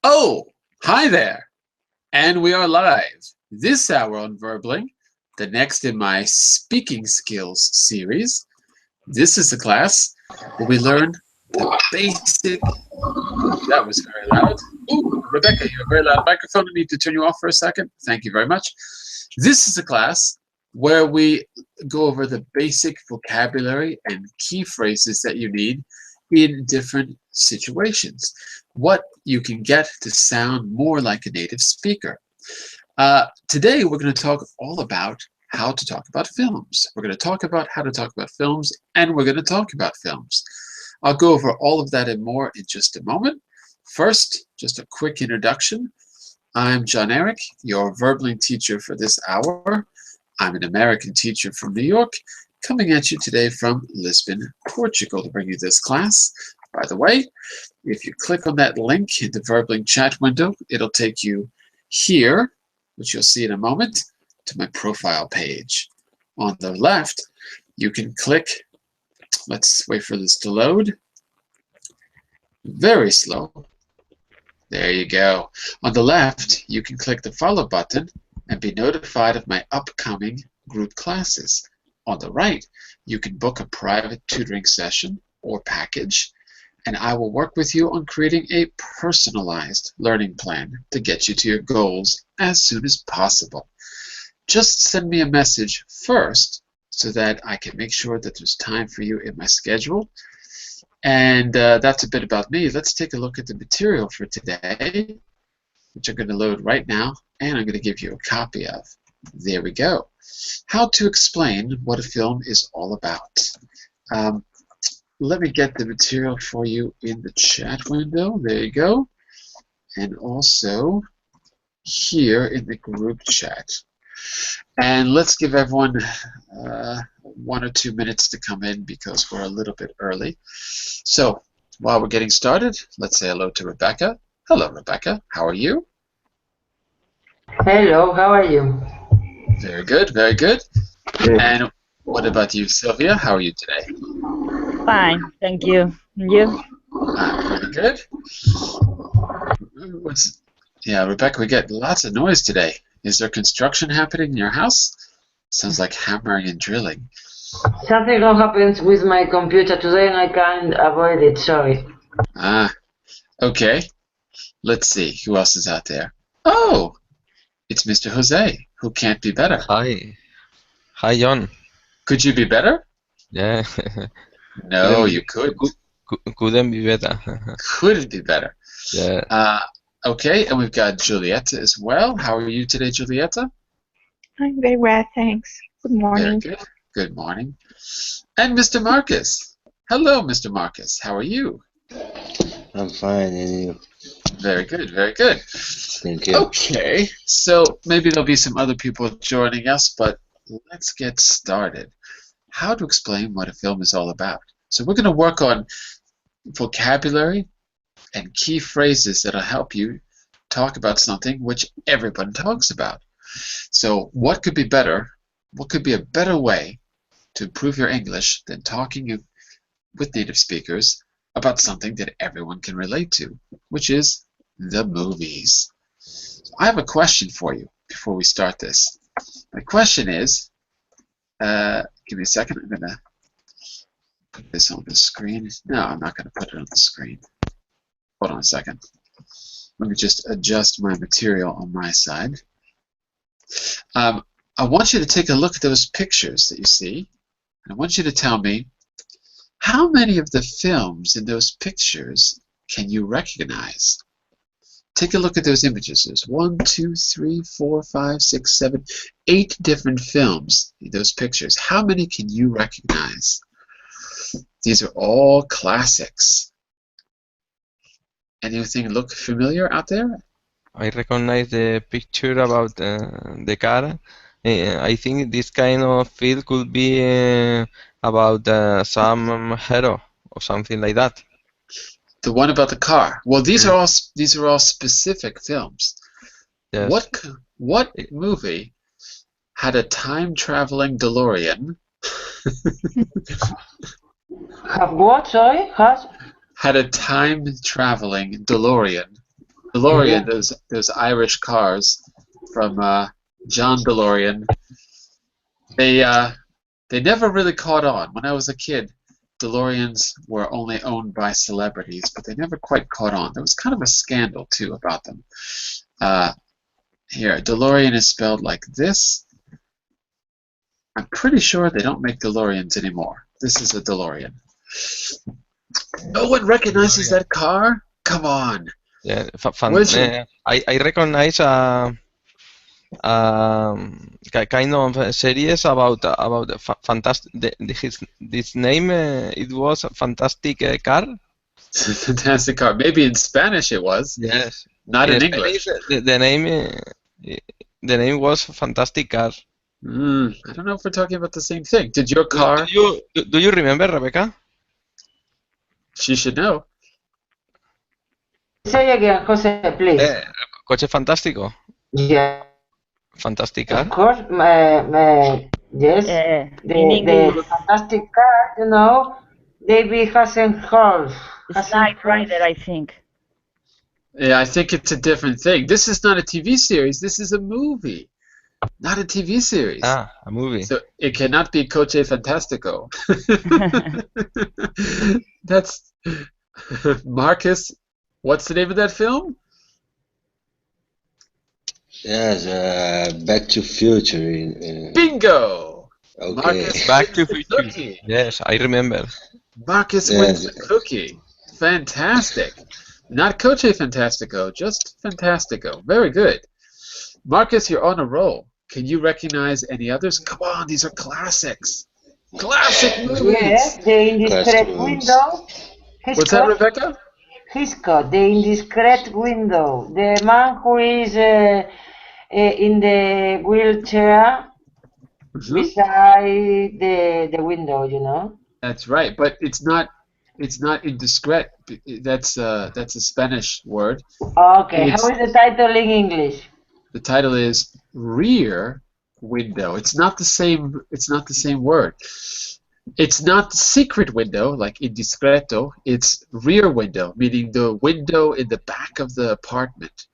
Oh, hi there. And we are live. This hour on Verbling, the next in my speaking skills series. This is the class where we learn the basic. That was very loud. Ooh, Rebecca, you have a very loud microphone. I need to turn you off for a second. Thank you very much. This is a class where we go over the basic vocabulary and key phrases that you need in different situations. What you can get to sound more like a native speaker. Today, we're going to talk all about how to talk about films. We're going to talk about how to talk about films, and we're going to talk about films. I'll go over all of that and more in just a moment. First, just a quick introduction. I'm John Eric, your Verbling teacher for this hour. I'm an American teacher from New York, coming at you today from Lisbon, Portugal, to bring you this class. By the way, if you click on that link in the Verbling chat window, it'll take you here, which you'll see in a moment, to my profile page. On the left, you can click, let's wait for this to load. Very slow. There you go. On the left, you can click the follow button and be notified of my upcoming group classes. On the right, you can book a private tutoring session or package, and I will work with you on creating a personalized learning plan to get you to your goals as soon as possible. Just send me a message first so that I can make sure that there's time for you in my schedule. And that's a bit about me. Let's take a look at the material for today, which I'm going to load right now, and I'm going to give you a copy of. There we go. How to explain what a film is all about. Let me get the material for you in the chat window. There you go. And also here in the group chat. And let's give everyone 1 or 2 minutes to come in because we're a little bit early. So while we're getting started, let's say hello to Rebecca. Hello, Rebecca. How are you? Hello, how are you? Very good, very good. Good. And what about you, Sylvia? How are you today? Fine, thank you. And you? Pretty good. Yeah, Rebecca, we get lots of noise today. Is there construction happening in your house? Sounds like hammering and drilling. Something wrong happens with my computer today and I can't avoid it, sorry. Okay. Let's see, who else is out there? Oh, it's Mr. Jose, who can't be better. Hi. Hi, John. Could you be better? Yeah. No, you couldn't. Couldn't be better. Couldn't be better. Yeah. Okay, and we've got Julieta as well. How are you today, Julieta? I'm very well, thanks. Good morning. Very good. Good morning. And Mr. Marcus. Hello, Mr. Marcus. How are you? I'm fine, and you? Very good, very good. Thank you. Okay, so maybe there'll be some other people joining us, but let's get started. How to explain what a film is all about. So we're going to work on vocabulary and key phrases that'll help you talk about something which everyone talks about. So what could be better? What could be a better way to improve your English than talking with native speakers about something that everyone can relate to, which is the movies. So I have a question for you before we start this. My question is, give me a second, I'm going to put this on the screen. No, I'm not going to put it on the screen. Hold on a second. Let me just adjust my material on my side. I want you to take a look at those pictures that you see. I want you to tell me how many of the films in those pictures can you recognize? Take a look at those images. There's 1, 2, 3, 4, 5, 6, 7, 8 different films in those pictures. How many can you recognize? These are all classics. Anything look familiar out there? I recognize the picture about the car. I think this kind of film could be about some hero or something like that. The one about the car. Well, these are all specific films. Yes. What movie had a time-traveling DeLorean? Have what, sorry? Has? Had a time-traveling DeLorean. DeLorean, those Irish cars from John DeLorean. They never really caught on. When I was a kid, DeLoreans were only owned by celebrities, but they never quite caught on. There was kind of a scandal too about them. Here, DeLorean is spelled like this. I'm pretty sure they don't make DeLoreans anymore. This is a DeLorean. No one recognizes that car? Come on. Yeah, I recognize kind of series about fantastic. This name it was a fantastic car. Fantastic car. Maybe in Spanish it was. Yes. Not in English. The name was fantastic car. I don't know if we're talking about the same thing. Did your car? Do you remember, Rebecca? She should know. Say again, Jose, please. Coche fantástico. Yeah. Fantastic car. Of course, yes. The fantastic car, you know, David Hasselhoff. Knight Rider, I think. Yeah, I think it's a different thing. This is not a TV series. This is a movie, not a TV series. Ah, a movie. So it cannot be Coche Fantastico. That's Marcus. What's the name of that film? Yes, Back to Future. Bingo! Okay. Marcus Back to wins the Future. cookie. Yes, I remember. Marcus wins the cookie. Fantastic. Not Coche Fantastico, just Fantastico. Very good. Marcus, you're on a roll. Can you recognize any others? Come on, these are classics. Classic movies. Yes, The Indiscreet Window. What's that, Rebecca? Hitchcock, The Indiscreet Window. The man who is in the wheelchair beside the window, you know. That's right, but it's not indiscreet. That's a Spanish word. Okay, how is the title in English? The title is Rear Window. It's not the same. It's not the same word. It's not secret window like indiscreto. It's rear window, meaning the window in the back of the apartment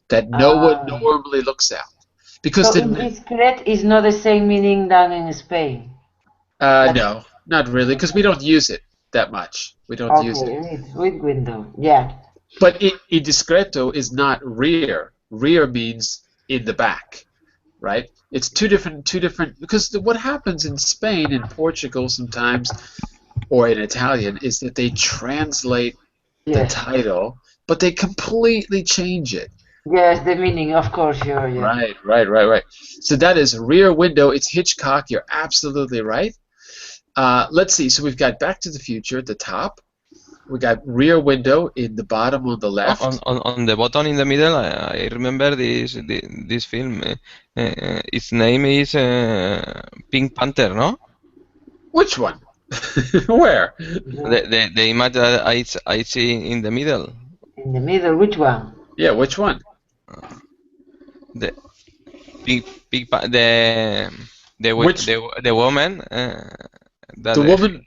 that no one normally looks out. Because so indiscreet is not the same meaning than in Spain. No, not really, because we don't use it that much. We don't use it. Okay, with window, yeah. But indiscreto is not rear. Rear means in the back, right? It's two different. Because what happens in Spain and Portugal sometimes, or in Italian, is that they translate the title, but they completely change it. Yes, the meaning, of course, sure. Yeah. Right. So that is Rear Window. It's Hitchcock. You're absolutely right. Let's see. So we've got Back to the Future at the top. We got Rear Window in the bottom on the left. On the bottom in the middle, I remember this film. Its name is Pink Panther, no? Which one? Where? The image that I see in the middle. In the middle, which one? Yeah, which one? The woman. The woman.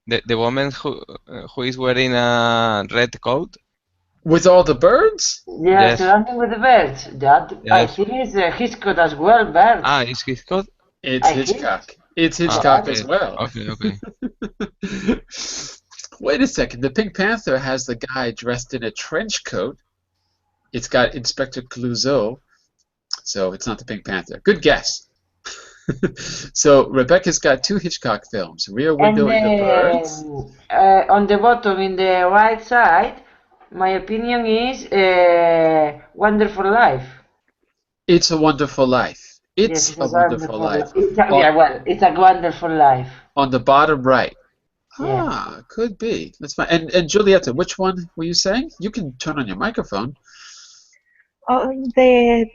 The woman who is wearing a red coat. With all the birds? Yes, surrounding with the birds. That I think it's Hitchcock as well, birds. Ah, it's Hitchcock? It's Hitchcock. It's Hitchcock as well. Okay. Wait a second. The Pink Panther has the guy dressed in a trench coat. It's got Inspector Clouseau. So it's not the Pink Panther. Good guess. So Rebecca's got two Hitchcock films, Rear Window and the Birds. On the bottom, in the right side, my opinion is Wonderful Life. It's a Wonderful Life. It's a Wonderful Life. It's a Wonderful Life. On the bottom right. Yeah. Could be. That's fine. And Julieta, which one were you saying? You can turn on your microphone. Oh, the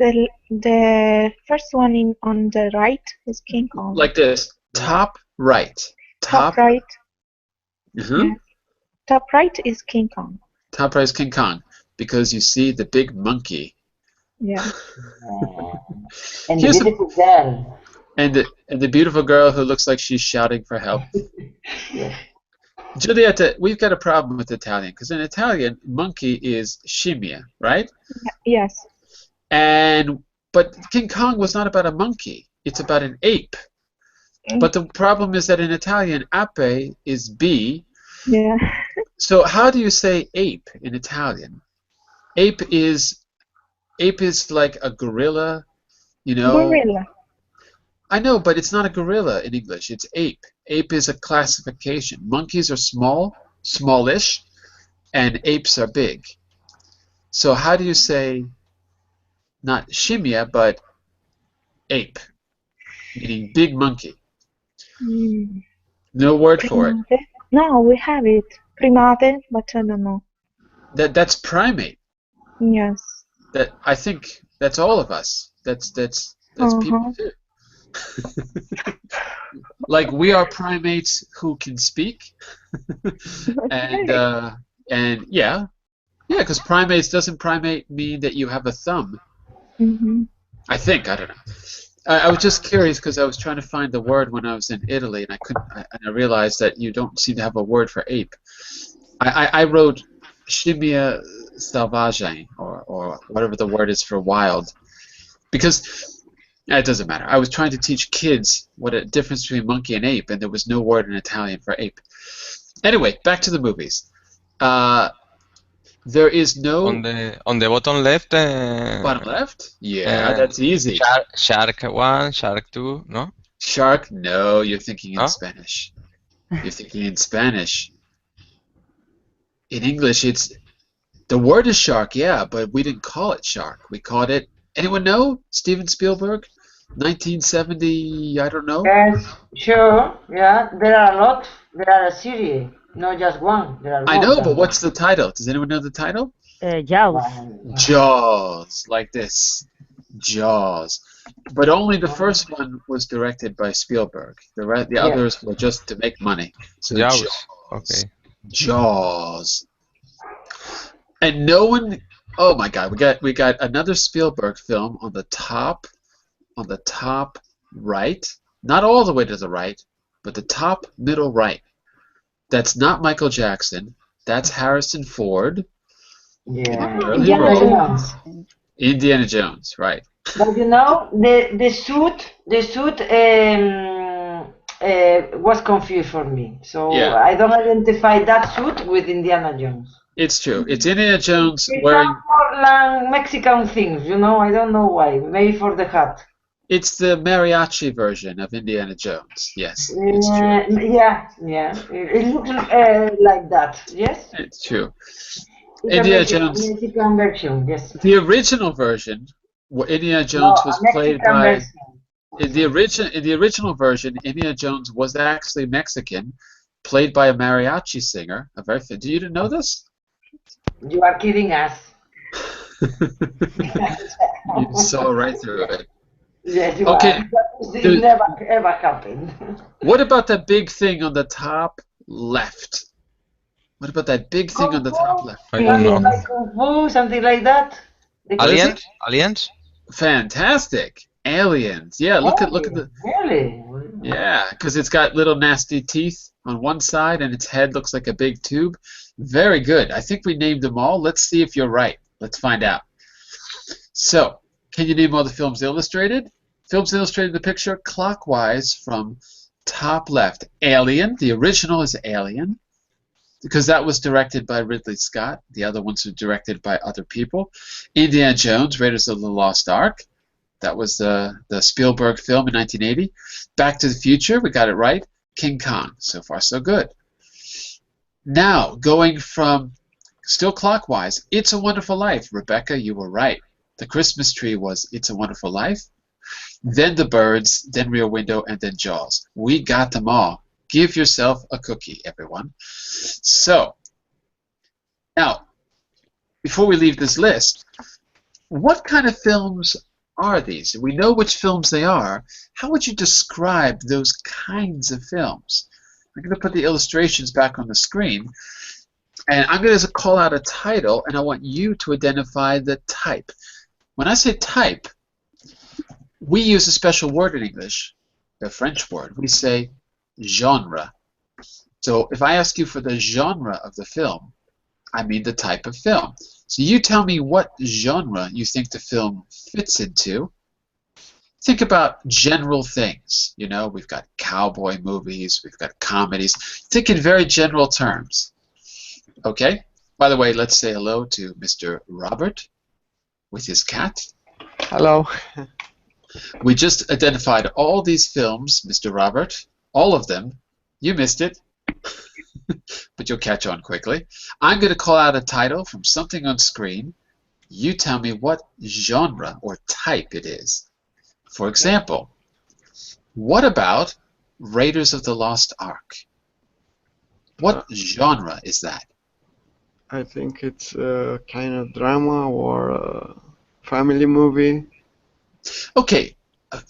first one on the right is King Kong. Like this. Top right. Top right. Yeah. Top right is King Kong. Top right is King Kong because you see the big monkey. Yeah. And the beautiful girl. And the beautiful girl who looks like she's shouting for help. Yeah. Giulietta, we've got a problem with Italian because in Italian, monkey is scimmia, right? Yes. But King Kong was not about a monkey. It's about an ape. But the problem is that in Italian, ape is bee. Yeah. So how do you say ape in Italian? Ape is like a gorilla, you know. Gorilla. I know, but it's not a gorilla in English. It's ape. Ape is a classification. Monkeys are small, smallish, and apes are big. So how do you say not scimmia, but ape, meaning big monkey? Mm. No word for it. Primate? No, we have it. Primate, but I don't know. That's primate. Yes. That I think that's all of us. That's people too. Like we are primates who can speak, and yeah, because doesn't primate mean that you have a thumb? Mm-hmm. I think I don't know. I was just curious because I was trying to find the word when I was in Italy, and I couldn't. And I realized that you don't seem to have a word for ape. I wrote scimmia selvaggia or whatever the word is for wild, because it doesn't matter. I was trying to teach kids what a difference between monkey and ape, and there was no word in Italian for ape. Anyway, back to the movies. There is no On the bottom left. bottom left. Yeah, that's easy. Shark 1, Shark 2, no? Shark? No, you're thinking in Huh? Spanish. You're thinking in Spanish. In English, the word is shark, yeah, but we didn't call it shark. We called it. Anyone know? Steven Spielberg, 1970. I don't know. Yes, sure. Yeah, there are a lot. There are a series, not just one. There are I more know, than but one. what's the title? Does anyone know the title? Jaws. Jaws, like this. Jaws. But only the first one was directed by Spielberg. The others were just to make money. So Jaws. Jaws. Okay. Jaws. And no one. Oh my God, we got another Spielberg film on the top right. Not all the way to the right, but the top middle right. That's not Michael Jackson. That's Harrison Ford. Yeah, Early Indiana role. Jones. Indiana Jones, right. But you know, the suit was confused for me. So Yeah. I don't identify that suit with Indiana Jones. It's true. It's Indiana Jones It's wearing. some more like Mexican things, you know. I don't know why. Maybe for the hat. It's the mariachi version of Indiana Jones. Yes, it's true. Yeah. It looks like that. Yes. It's true. It's Indiana a Jones. Mexican version. Yes. The original version, where Indiana Jones was played Mexican by. version. In the original version, Indiana Jones was actually Mexican, played by a mariachi singer. Do you know this? You are kidding us. You saw right through it. Yes, you Okay. are. It never ever happened. What about that big thing on the top left? What about that big thing on the top left? I don't know. Like Kung Fu, something like that. Aliens? Aliens? Fantastic. Aliens. Yeah, look at the. Really? Yeah, because it's got little nasty teeth on one side and its head looks like a big tube. Very good. I think we named them all. Let's see if you're right. Let's find out. So, can you name all the films illustrated? Films illustrated the picture clockwise from top left. Alien. The original is Alien, because that was directed by Ridley Scott. The other ones were directed by other people. Indiana Jones, Raiders of the Lost Ark. That was the Spielberg film in 1980. Back to the Future, we got it right. King Kong. So far, so good. Now, going from still clockwise, It's a Wonderful Life. Rebecca, you were right. The Christmas tree was It's a Wonderful Life. Then The Birds, then Rear Window, and then Jaws. We got them all. Give yourself a cookie, everyone. So, now, before we leave this list, what kind of films are these? We know which films they are. How would you describe those kinds of films? I'm going to put the illustrations back on the screen, and I'm going to call out a title, and I want you to identify the type. When I say type, we use a special word in English, the French word. We say genre. So if I ask you for the genre of the film, I mean the type of film. So you tell me what genre you think the film fits into. Think about general things. You know, we've got cowboy movies, we've got comedies. Think in very general terms. Okay? By the way, let's say hello to Mr. Robert with his cat. Hello. We just identified all these films, Mr. Robert. All of them. You missed it. But you'll catch on quickly. I'm going to call out a title from something on screen. You tell me what genre or type it is. For example, what about Raiders of the Lost Ark? What genre is that? I think it's a kind of drama or a family movie. Okay,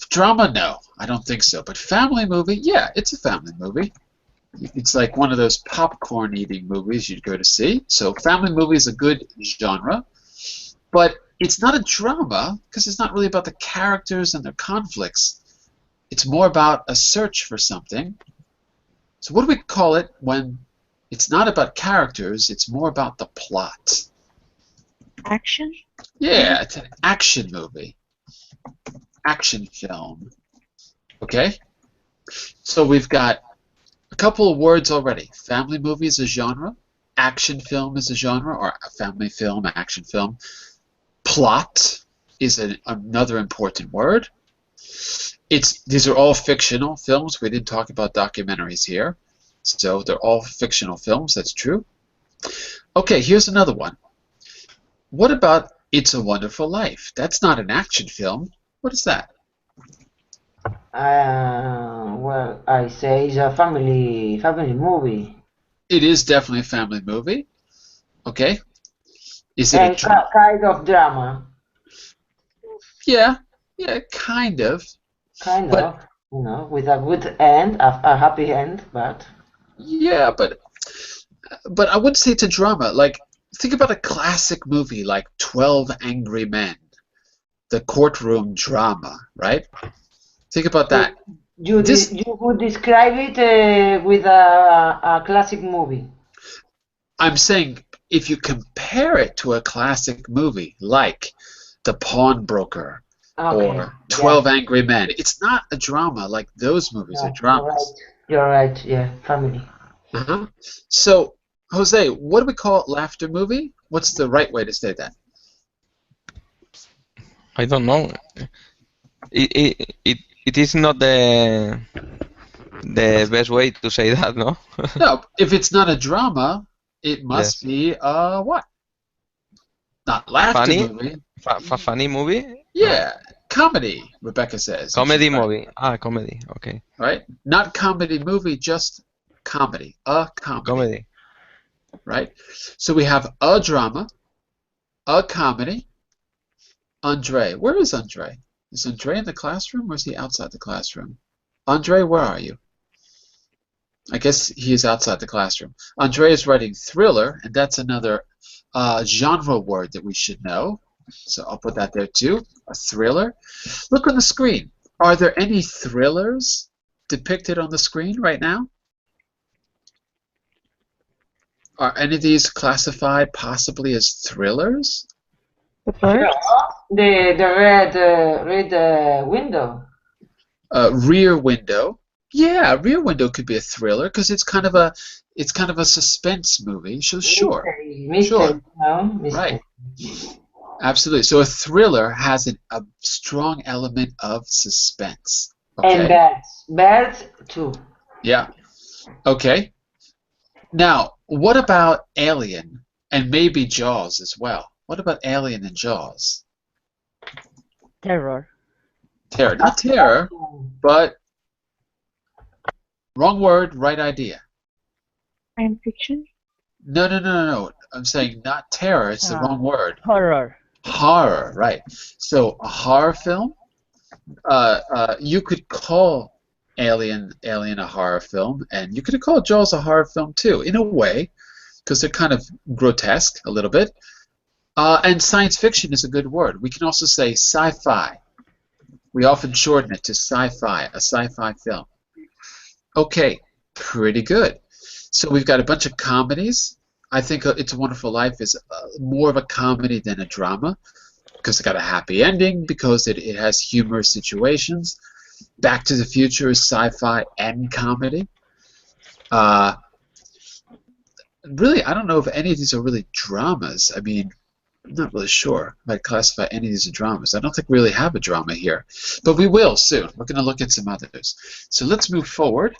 drama, no, I don't think so. But family movie, yeah, it's a family movie. It's like one of those popcorn-eating movies you'd go to see. So family movie is a good genre. But it's not a drama because it's not really about the characters and their conflicts. It's more about a search for something. So what do we call it when it's not about characters, it's more about the plot? Action? Yeah, it's an action movie. Action film. Okay? So we've got a couple of words already. Family movie is a genre. Action film is a genre, or a family film, action film. Plot is another important word. These are all fictional films. We didn't talk about documentaries here. So they're all fictional films, that's true. Okay, here's another one. What about It's a Wonderful Life? That's not an action film. What is that? Well, I say it's a family movie. It is definitely a family movie. Okay. Is it And a drama? kind of drama. Yeah, kind of. Kind But- of, you know, with a good end, a happy end, but Yeah, but I wouldn't say it's a drama. Like, think about a classic movie like 12 Angry Men, the courtroom drama, right? Think about that. you This- you would describe it with a classic movie. I'm saying if you compare it to a classic movie like The Pawnbroker Okay. or 12 Angry Men, it's not a drama like those movies are dramas. You're right. Yeah, family. Uh-huh. So, Jose, what do we call laughter movie? What's the right way to say that? I don't know. It is not the best way to say that, no? No, if it's not a drama, it must be a what? Not laughter Funny? movie. Funny movie? Yeah, comedy, Rebecca says. Comedy She's right, movie. Ah, comedy. Okay. right? Not comedy movie, just comedy. A comedy. Comedy. Right? So we have a drama, a comedy. Andre. Where is Andre? Is Andre in the classroom or is he outside the classroom? Andre, where are you? I guess he is outside the classroom. Andre is writing thriller, and that's another genre word that we should know. So I'll put that there too. A thriller. Look on the screen. Are there any thrillers depicted on the screen right now? Are any of these classified possibly as thrillers? The bird? The red window. Rear Window. Yeah, Rear Window could be a thriller because it's kind of a suspense movie. So sure, Mystery, Sure. no? Mystery. right, absolutely. So a thriller has a strong element of suspense. And Okay. birds too. Yeah. Okay. Now, what about Alien and maybe Jaws as well? What about Alien and Jaws? Terror. Terror, not terror, but wrong word, right idea. Science fiction? No. I'm saying not terror. It's the wrong word. Horror. Horror, right. So a horror film, you could call Alien a horror film, and you could call Jaws a horror film too, in a way, because they're kind of grotesque a little bit. And science fiction is a good word. We can also say sci-fi. We often shorten it to sci-fi, a sci-fi film. Okay, pretty good. So we've got a bunch of comedies. I think It's a Wonderful Life is more of a comedy than a drama because it got a happy ending, because it has humorous situations. Back to the Future is sci-fi and comedy. Really, I don't know if any of these are really dramas. I mean, I'm not really sure if I'd classify any of these as dramas. I don't think we really have a drama here. But we will soon. We're going to look at some others. So let's move forward,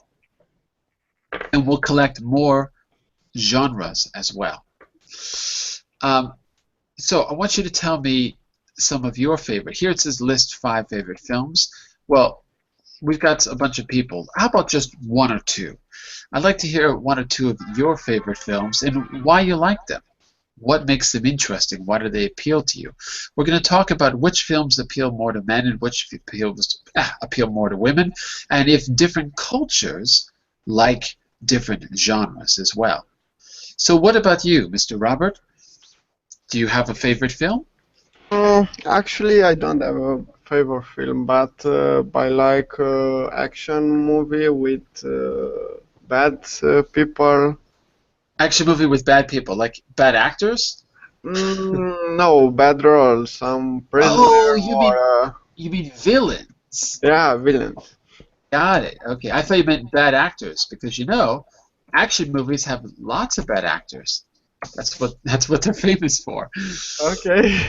and we'll collect more genres as well. So I want you to tell me some of your favorite. Here it says list 5 favorite films. Well, we've got a bunch of people. How about just 1 or 2? I'd like to hear 1 or 2 of your favorite films and why you like them. What makes them interesting? Why do they appeal to you? We're going to talk about which films appeal more to men and which appeal more to women, and if different cultures like different genres as well. So what about you, Mr. Robert? Do you have a favorite film? Actually, I don't have a favorite film, but I like action movie with bad people. Action movie with bad people, like bad actors? No, bad roles. Some prisoner Oh, or you mean villains? yeah, villains. Got it. Okay, I thought you meant bad actors because you know, action movies have lots of bad actors. That's what they're famous for. Okay.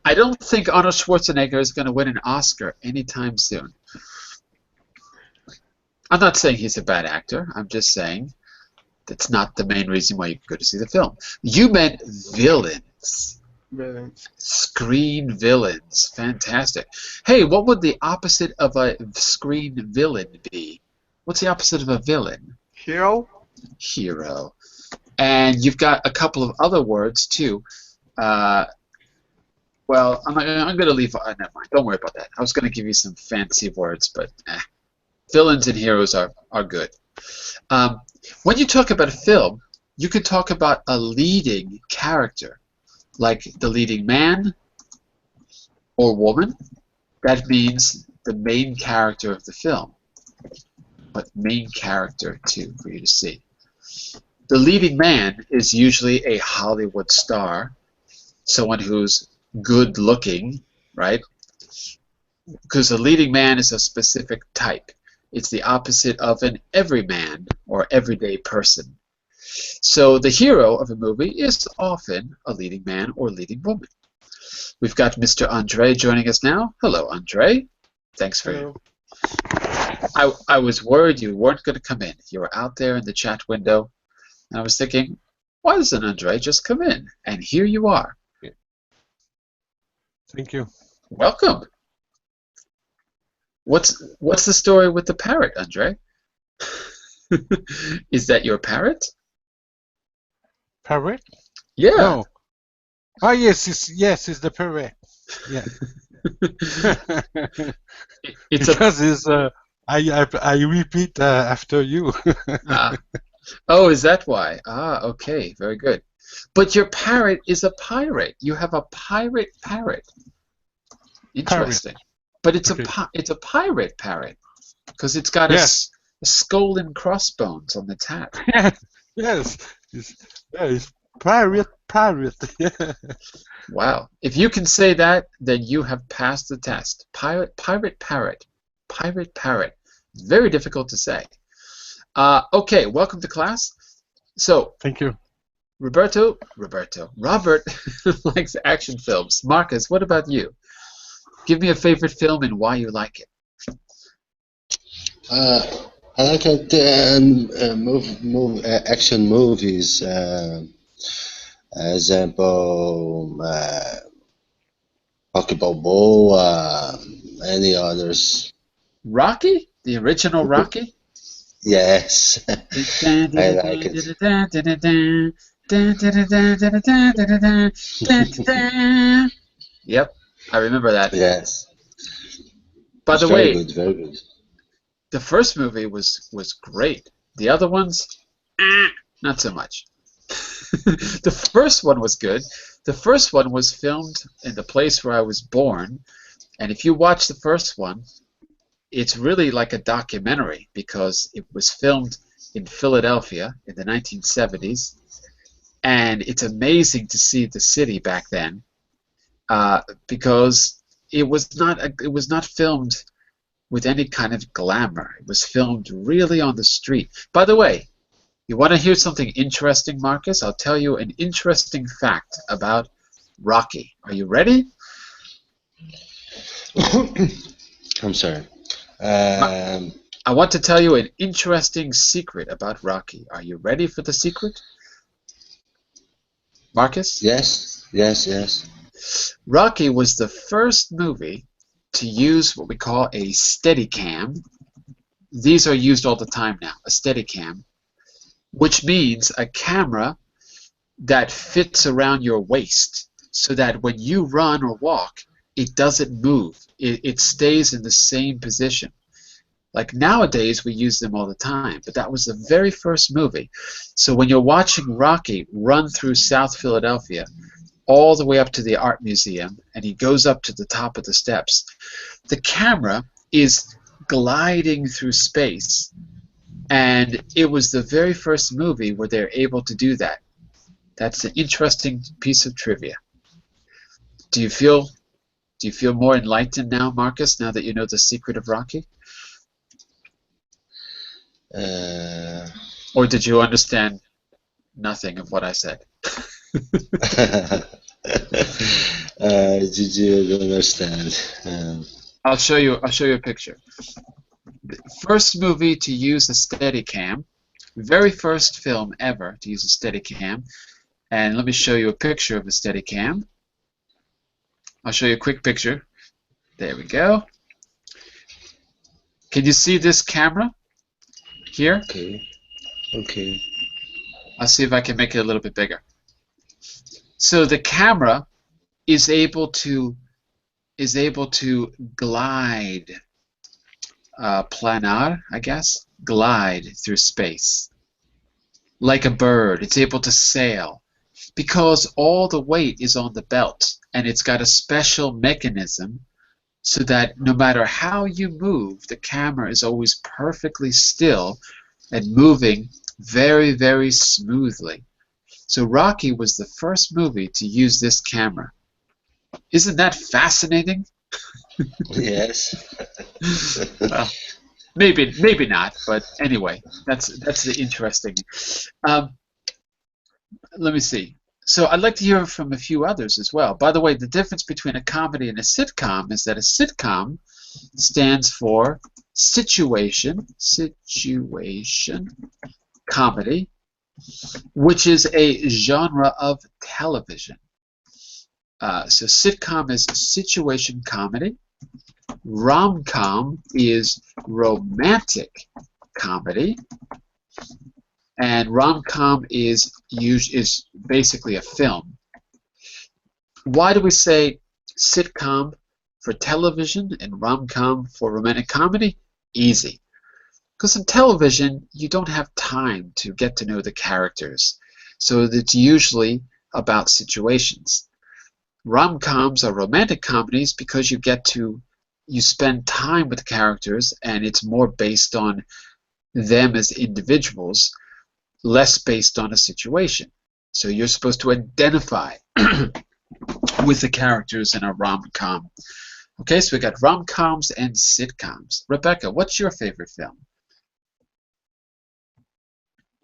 I don't think Arnold Schwarzenegger is going to win an Oscar anytime soon. I'm not saying he's a bad actor. I'm just saying that's not the main reason why you go to see the film. You meant villains. Villains. Screen villains. Fantastic. Hey, what would the opposite of a screen villain be? What's the opposite of a villain? Hero. Hero. And you've got a couple of other words too. Well, I'm going to leave. Never mind. Don't worry about that. I was going to give you some fancy words, but villains and heroes are good. When you talk about a film, you can talk about a leading character, like the leading man or woman. That means the main character of the film, but main character too for you to see. The leading man is usually a Hollywood star, someone who's good looking, right? Because the leading man is a specific type. It's the opposite of an everyman or everyday person. So the hero of a movie is often a leading man or leading woman. We've got Mr. Andre joining us now. Hello, Andre. Thanks for Hello. I was worried you weren't going to come in. You were out there in the chat window, and I was thinking, why doesn't Andre just come in? And here you are. Thank you. Welcome. What's the story with the parrot, Andre? Is that your parrot? Parrot? Yeah. No. Ah, yes, it's the parrot. Yeah. It's because it's I repeat after you. Oh, is that why? Ah, okay, very good. But your parrot is a pirate. You have a pirate parrot. Interesting. Parrot. But it's Okay. it's a pirate parrot because it's got Yes. a skull and crossbones on its hat. Yes. It's parrot. Yeah. Wow. If you can say that, then you have passed the test. Pirate parrot. Pirate parrot. Very difficult to say. Okay, welcome to class. So, Thank you. Robert likes action films. Marcus, what about you? Give me a favorite film and why you like it. I like it, action movies. Example, Rocky Balboa, any others. Rocky? The original Rocky? Yes, I like it. Yep, I remember that. Yes, By it's the very way, good, very good. the first movie was great. The other ones, not so much. The first one was good. The first one was filmed in the place where I was born, and if you watch the first one, it's really like a documentary because it was filmed in Philadelphia in the 1970s, and it's amazing to see the city back then because it was not filmed with any kind of glamour. It was filmed really on the street. By the way, you want to hear something interesting, Marcus? I'll tell you an interesting fact about Rocky. Are you ready? I'm sorry. I want to tell you an interesting secret about Rocky. Are you ready for the secret? Marcus? Yes, yes, yes. Rocky was the first movie to use what we call a Steadicam. These are used all the time now, a Steadicam, which means a camera that fits around your waist so that when you run or walk, it doesn't move. It stays in the same position. Like nowadays, we use them all the time, but that was the very first movie. So when you're watching Rocky run through South Philadelphia, all the way up to the art museum, and he goes up to the top of the steps, the camera is gliding through space, and it was the very first movie where they're able to do that. That's an interesting piece of trivia. Do you feel more enlightened now, Marcus, now that you know the secret of Rocky? Or did you understand nothing of what I said? Did you understand? I'll show you a picture. The first movie to use a Steadicam, very first film ever to use a Steadicam, and let me show you a picture of a Steadicam. I'll show you a quick picture. There we go. Can you see this camera here? Okay. Okay. I'll see if I can make it a little bit bigger. So the camera is able to glide, planar, I guess, glide through space like a bird. It's able to sail because all the weight is on the belt, and it's got a special mechanism so that no matter how you move, the camera is always perfectly still and moving very, very smoothly. So Rocky was the first movie to use this camera. Isn't that fascinating? Yes. Well, maybe not, but anyway, that's the interesting. Let me see. So I'd like to hear from a few others as well. By the way, the difference between a comedy and a sitcom is that a sitcom stands for situation comedy, which is a genre of television. So sitcom is situation comedy. Romcom is romantic comedy, and romcom is basically a film. Why do we say sitcom for television and romcom for romantic comedy? Easy. Because in television, you don't have time to get to know the characters, so it's usually about situations. Rom-coms are romantic comedies because you spend time with the characters, and it's more based on them as individuals, less based on a situation. So you're supposed to identify with the characters in a rom-com. Okay, so we got rom-coms and sitcoms. Rebecca, what's your favorite film?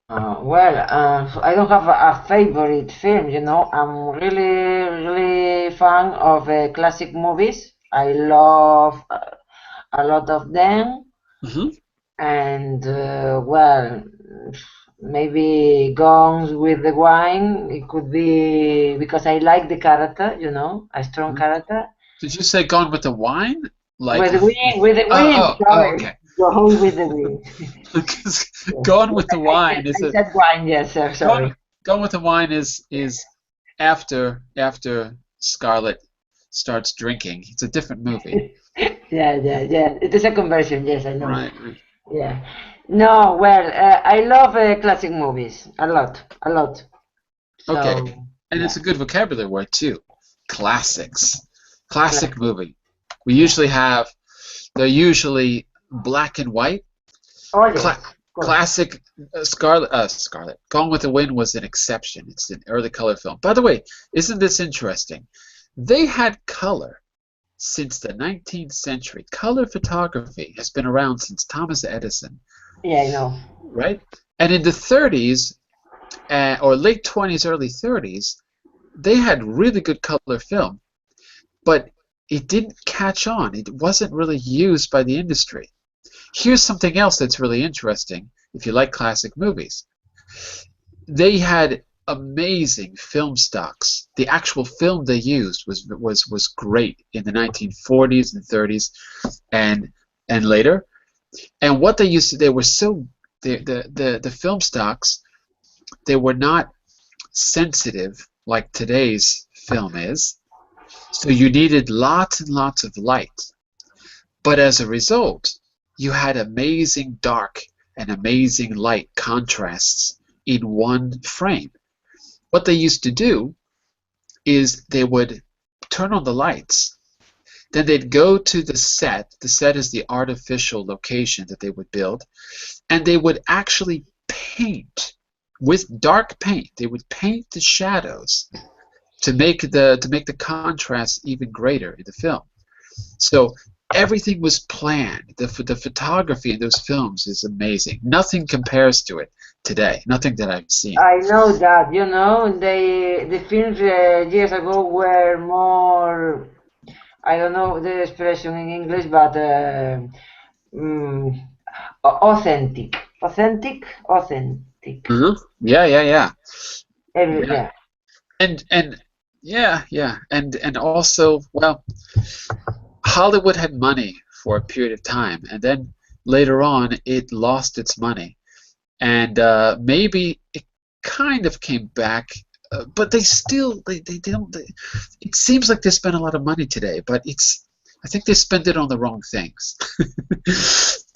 I don't have a favorite film, you know. I'm really fan of classic movies. I love a lot of them. Mm-hmm. And, maybe Gone with the Wine. It could be because I like the character, you know, a strong character. Did you say Gone with the Wine? Like With the wind, sorry. Okay. Gone with the Wind. Gone with the Wine is I said wine, yes, sir, sorry. Gone with the Wine is after Scarlett starts drinking. It's a different movie. Yeah. It's a second version, yes, I know. Right. Yeah. No, I love classic movies a lot. So, Okay. And it's a good vocabulary word too. Classics. Classic movie. They're usually black and white. Oh, yes. Classic Scarlet. Gone with the Wind was an exception. It's an early color film. By the way, isn't this interesting? They had color since the 19th century. Color photography has been around since Thomas Edison, Yeah, I know. right? And in the 30s, or late 20s, early 30s, they had really good color film, but it didn't catch on. It wasn't really used by the industry. Here's something else that's really interesting if you like classic movies. They had amazing film stocks. The actual film they used was great in the 1940s and 30s and later. And what they used to, they were so the film stocks, they were not sensitive like today's film is. So you needed lots and lots of light. But as a result, you had amazing dark and amazing light contrasts in one frame. What they used to do is they would turn on the lights, then they'd go to the set. The set is the artificial location that they would build, and they would actually paint with dark paint. They would paint the shadows to make the contrast even greater in the film. So everything was planned. The photography in those films is amazing. Nothing compares to it today. Nothing that I've seen. I know that, you know, the films years ago were more, I don't know the expression in English, but authentic. Authentic? Authentic. Mm-hmm. Yeah. Yeah. And also, well, Hollywood had money for a period of time, and then later on it lost its money, and maybe it kind of came back, but they still they don't. It seems like they spend a lot of money today, but I think they spend it on the wrong things.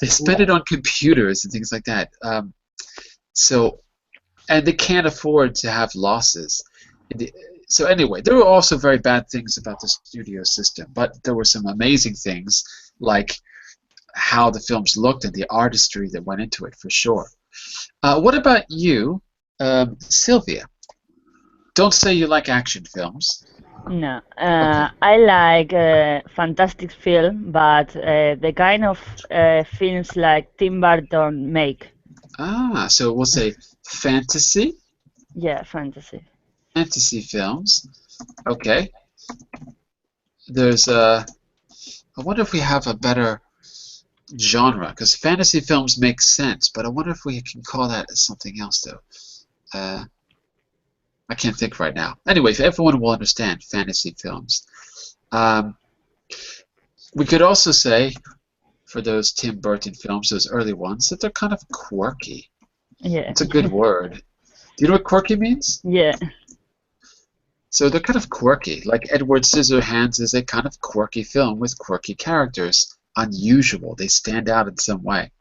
They spend it on computers and things like that. And they can't afford to have losses. So anyway, there were also very bad things about the studio system, but there were some amazing things, like how the films looked and the artistry that went into it, for sure. What about you, Sylvia? Don't say you like action films. No, I like fantastic film, but the kind of films like Tim Burton make. Ah, so we'll say fantasy? Yeah, fantasy. Fantasy films. Okay. There's I wonder if we have a better genre, because fantasy films make sense, but I wonder if we can call that something else, though. I can't think right now. Anyway, if everyone will understand fantasy films. We could also say, for those Tim Burton films, those early ones, that they're kind of quirky. Yeah. It's a good word. Do you know what quirky means? Yeah. So they're kind of quirky. Like Edward Scissorhands is a kind of quirky film with quirky characters. Unusual. They stand out in some way.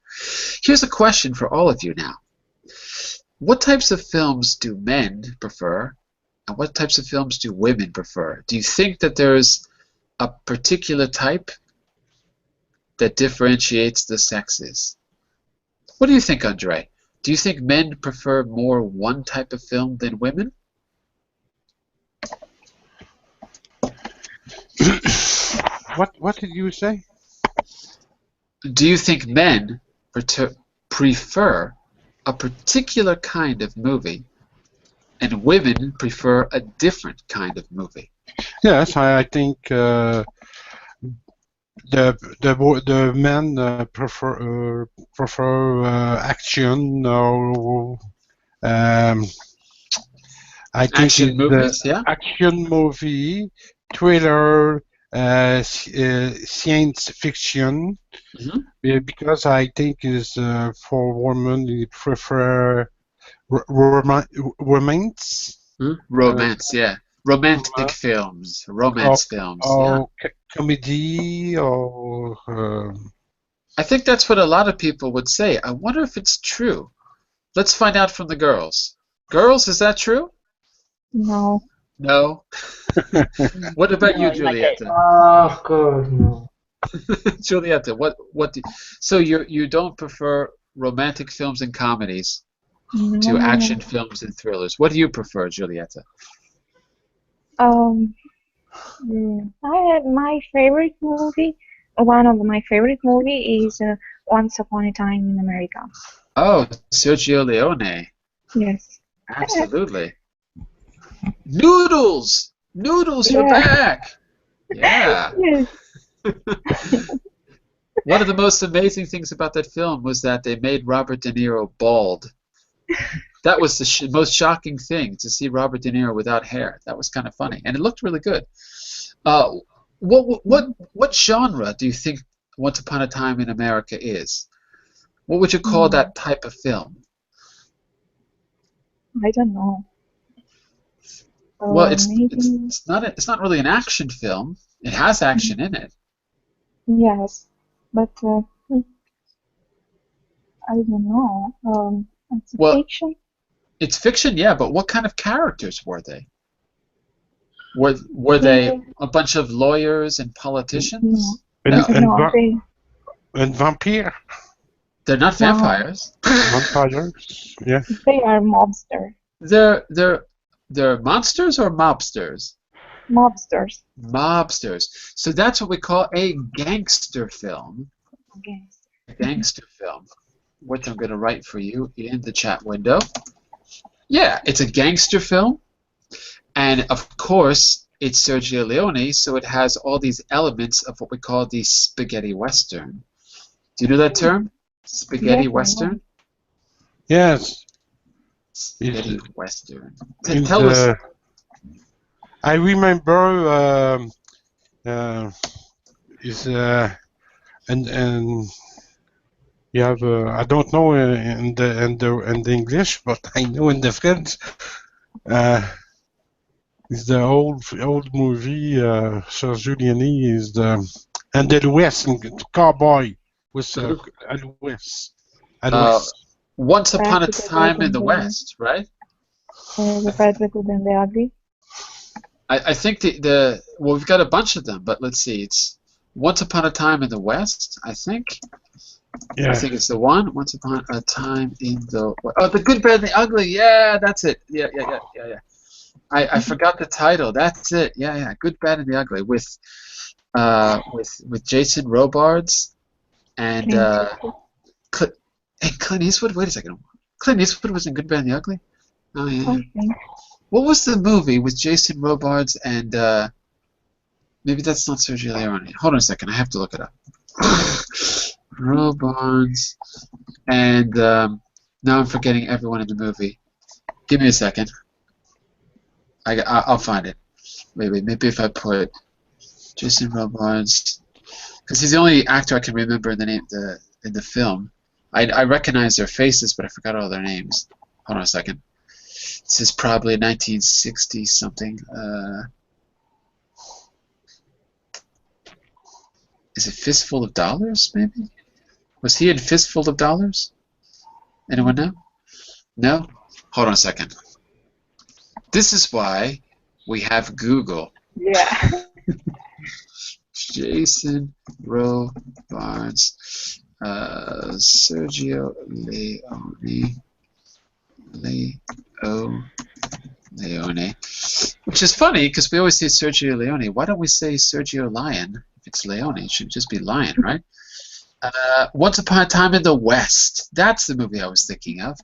Here's a question for all of you now. What types of films do men prefer, and what types of films do women prefer? Do you think that there's a particular type that differentiates the sexes? What do you think, Andre? Do you think men prefer more one type of film than women? What did you say? Do you think men prefer a particular kind of movie, and women prefer a different kind of movie? Yes, I think the men prefer action, or I think Action movies, yeah? action movie, thriller, science fiction. Mm-hmm. Because I think is for women they prefer romance. Romance, yeah. Romantic films, romance films. Or comedy, or I think that's what a lot of people would say. I wonder if it's true. Let's find out from the girls. Girls, is that true? No. No. What about you, Julieta? Of course, no. Julieta, what do so you don't prefer romantic films and comedies, to action films and thrillers. What do you prefer, Giulietta? My favorite movie, one of my favorite movie is Once Upon a Time in America. Oh, Sergio Leone. Yes. Absolutely. Noodles! Noodles, you're Yeah. back! Yeah. Yes. One of the most amazing things about that film was that they made Robert De Niro bald. That was the most shocking thing, to see Robert De Niro without hair. That was kind of funny, and it looked really good. What genre do you think Once Upon a Time in America is? What would you call that type of film? I don't know. Well, Maybe. it's not really an action film. It has action in it. Yes, but I don't know. It's fiction. It's fiction, yeah, but what kind of characters were they? Were they a bunch of lawyers and politicians? No, And vampire. They're not vampires. Vampires. Yeah. They are mobsters. They're monsters or mobsters? Mobsters. Mobsters. So that's what we call a gangster film. A gangster film. Which I'm going to write for you in the chat window. Yeah, it's a gangster film. And of course, it's Sergio Leone, so it has all these elements of what we call the spaghetti western. Do you know that term? Spaghetti western? Yes. Spaghetti western. Tell us. I remember and you have I don't know in the English, but I know in the French. Is the old movie Sergio Leone is the and the West cowboy with West. Once Upon a Time in the West, right? The Bad, the Good, and the Ugly. I think well, we've got a bunch of them, but let's see. It's Once Upon a Time in the West, I think. Yeah. I think it's the one. Once Upon a Time in the The Good, Bad, and the Ugly. Yeah, that's it. Yeah. I forgot the title. That's it. Yeah. Good, Bad, and the Ugly with Jason Robards and Clint Eastwood. Wait a second. Clint Eastwood was in Good, Bad, and the Ugly. Oh yeah. Okay. What was the movie with Jason Robards and maybe that's not Sergio Leone. Hold on a second. I have to look it up. Robards and now I'm forgetting everyone in the movie. Give me a second. I'll find it. Maybe if I put Jason Robards, because he's the only actor I can remember in the film. I recognize their faces, but I forgot all their names. Hold on a second. This is probably 1960 something. Is it Fistful of Dollars? Maybe. Was he in Fistful of Dollars? Anyone know? No. Hold on a second. This is why we have Google. Yeah. Jason Robards, Sergio Leone, which is funny because we always say Sergio Leone. Why don't we say Sergio Lion? If it's Leone, it should just be Lion, right? Once Upon a Time in the West. That's the movie I was thinking of.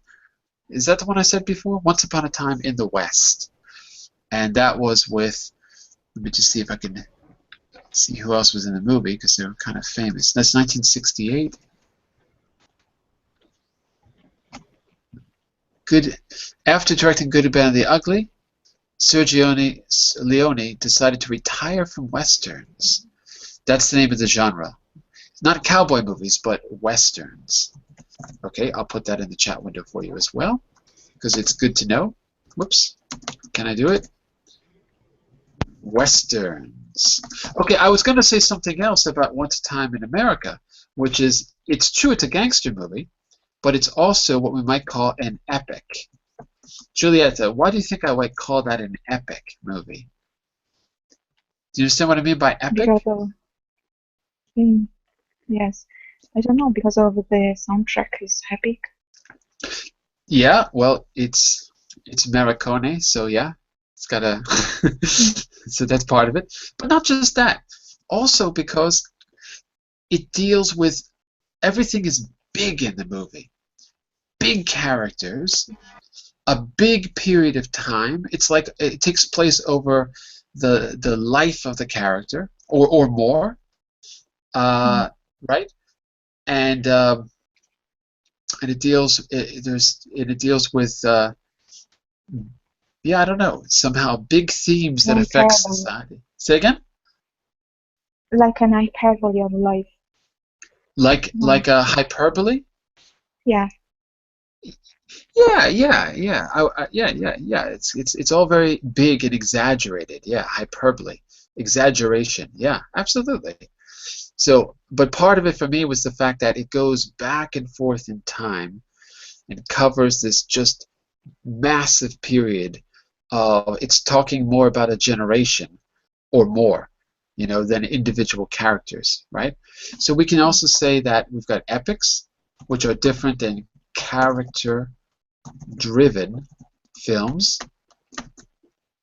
Is that the one I said before? Once Upon a Time in the West. And that was with, let me just see if I can see who else was in the movie, because they were kind of famous. That's 1968. After directing Good, Bad, and the Ugly, Sergio Leone decided to retire from westerns. That's the name of the genre. Not cowboy movies, but westerns. Okay, I'll put that in the chat window for you as well, because it's good to know. Whoops. Can I do it? Westerns. Okay, I was going to say something else about Once a Time in America, which is, it's true it's a gangster movie, but it's also what we might call an epic. Giulietta, why do you think I might call that an epic movie? Do you understand what I mean by epic? Because of, yes. I don't know, because of the soundtrack is epic. Yeah, well, it's Maricone, so yeah, it's got a so that's part of it. But not just that. Also because it deals with everything is big in the movie. Big characters, a big period of time. It's like it takes place over the life of the character or more, uh, right? And and it deals with yeah, I don't know, somehow big themes that affect Hyperbole. society. Say again? Like an hyperbole of life. Like a hyperbole? Yeah. Yeah. It's all very big and exaggerated. Yeah, hyperbole, exaggeration. Yeah, absolutely. So, but part of it for me was the fact that it goes back and forth in time and covers this just massive period of it's talking more about a generation or more, than individual characters, right? So we can also say that we've got epics, which are different than character-driven films.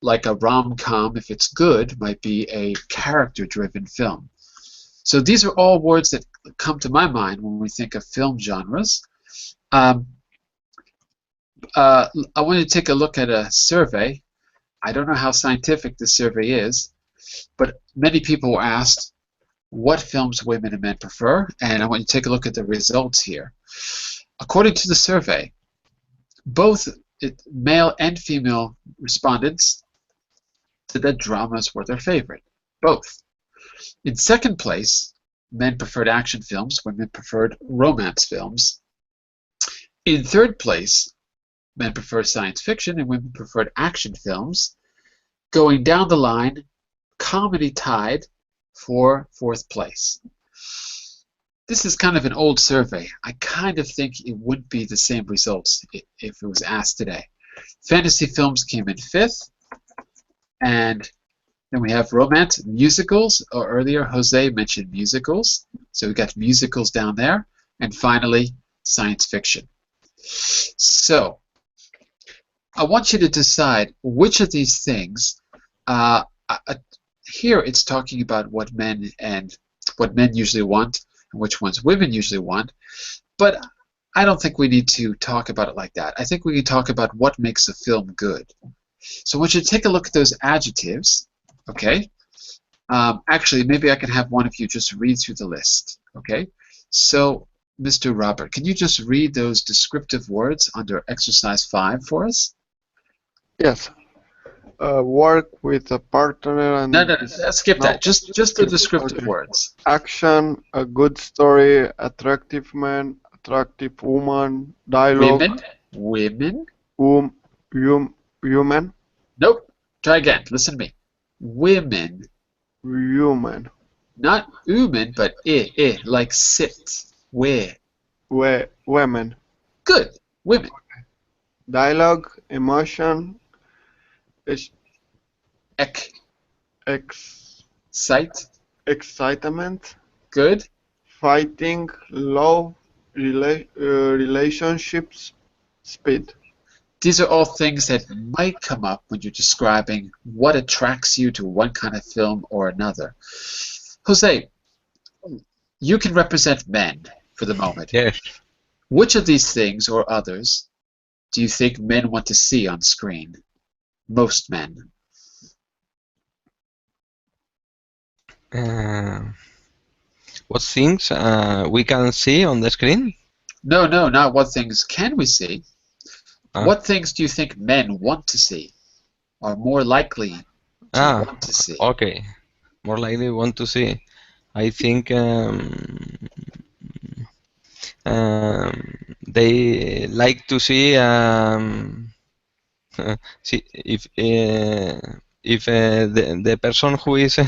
Like a rom-com, if it's good, might be a character-driven film. So these are all words that come to my mind when we think of film genres. I want to take a look at a survey. I don't know how scientific this survey is, but many people were asked what films women and men prefer, and I want you to take a look at the results here. According to the survey, both male and female respondents said that dramas were their favorite. Both. In second place, men preferred action films, women preferred romance films. In third place, men preferred science fiction and women preferred action films. Going down the line, comedy tied for fourth place. This is kind of an old survey. I kind of think it would be the same results if it was asked today. Fantasy films came in fifth, and then we have romance, musicals. Earlier, Jose mentioned musicals, so we got musicals down there, and finally, science fiction. So, I want you to decide which of these things. Here, it's talking about what men usually want and which ones women usually want, but I don't think we need to talk about it like that. I think we can talk about what makes a film good. So, I want you to take a look at those adjectives. Okay. Actually, maybe I can have one of you just read through the list. Okay. So, Mr. Robert, can you just read those descriptive words under exercise 5 for us? Yes. Work with a partner and No, skip that. Just the descriptive words. Action, a good story, attractive man, attractive woman, dialogue. Women. Human. Nope. Try again. Listen to me. Women. Human. Not human, but like sit. Where? Women. Good. Women. Dialogue, emotion, excitement. Good. Fighting, love, relationships, speed. These are all things that might come up when you're describing what attracts you to one kind of film or another. Jose, you can represent men for the moment. Yes. Which of these things or others do you think men want to see on screen? Most men. What things we can see on the screen? No, not what things can we see. What things do you think men want to see? Are more likely to want to see? Okay. More likely want to see. I think they like to see if the person who is